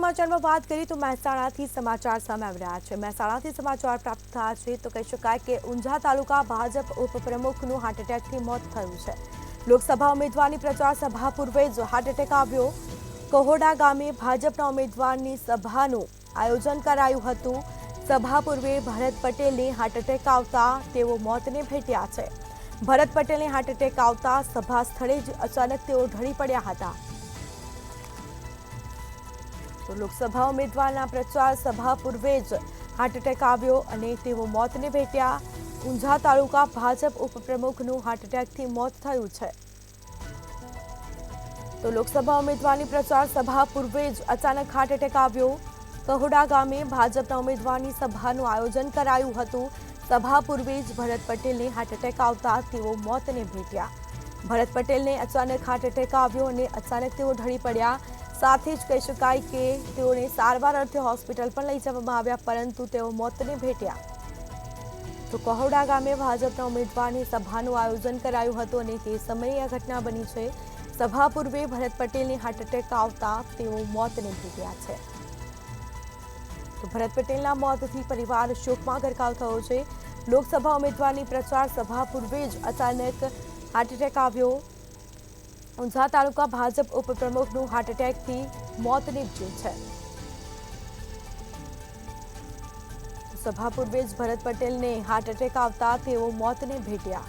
સમાચારમાં વાત કરીએ તો મહેસાણાથી સમાચાર સામે આવી રહ્યા છે। મહેસાણાથી સમાચાર પ્રાપ્ત થયા છે તો કહી શકાય કે ઊંઝા તાલુકા ભાજપ ઉપપ્રમુખનું હાર્ટ એટેકથી મોત થયું છે। લોકસભા ઉમેદવારની પ્રચાર સભા પૂર્વે જ હાર્ટ એટેક આવ્યો। કહોડા ગામે ભાજપના ઉમેદવારની સભાનું આયોજન કરાયું હતું। સભા પૂર્વે ભરત પટેલને હાર્ટ એટેક આવતા તેઓ મોતને ભેટ્યા છે। ભરત પટેલને હાર્ટ એટેક આવતા સભા સ્થળે જ અચાનક તેઓ ઢળી પડ્યા હતા। તો લોકસભા ઉમેદવારના પ્રચાર સભા પૂર્વે જ હાર્ટ એટેક આવ્યો અને તેઓ મોતને ભેટ્યા। ઊંઝા તાલુકા ભાજપ ઉપપ્રમુખનું હાર્ટ એટેકથી મોત થયું છે। તો લોકસભા ઉમેદવારની પ્રચાર સભા પૂર્વે જ અચાનક હાર્ટ એટેક આવ્યો। કહોડા ગામે ભાજપના ઉમેદવારની સભાનું આયોજન કરાયું હતું। સભા પૂર્વે જ ભરત પટેલને હાર્ટ એટેક આવતા તેઓ મોતને ભેટ્યા। ભરત પટેલને અચાનક હાર્ટ એટેક આવ્યો અને અચાનક તેઓ ઢળી પડ્યા। સાથે જ કહી શકાય કે તેઓને સારવાર અર્થે હોસ્પિટલ પણ લઈ જવામાં આવ્યા, પરંતુ તેઓ મોતને ભેટ્યા। તો કહોડા ગામે ભાજપના ઉમેદવારની સભાનું આયોજન કરાયું હતું અને તે સમયે આ ઘટના બની છે। સભા પૂર્વે ભરત પટેલને હાર્ટ એટેક આવતા તેઓ મોતને ભેટ્યા છે। તો ભરત પટેલના મોતથી પરિવાર શોકમાં ગરકાવ થયો છે। લોકસભા ઉમેદવારની પ્રચાર સભા પૂર્વે જ અચાનક હાર્ટ એટેક આવ્યો। ઊંઝા તાલુકા ભાજપ ઉપપ્રમુખનું હાર્ટ એટેકથી મોત નીપજ્યું છે। સભા પૂર્વે જ ભરત પટેલને હાર્ટ એટેક આવતા તેઓ મોતને ભેટ્યા।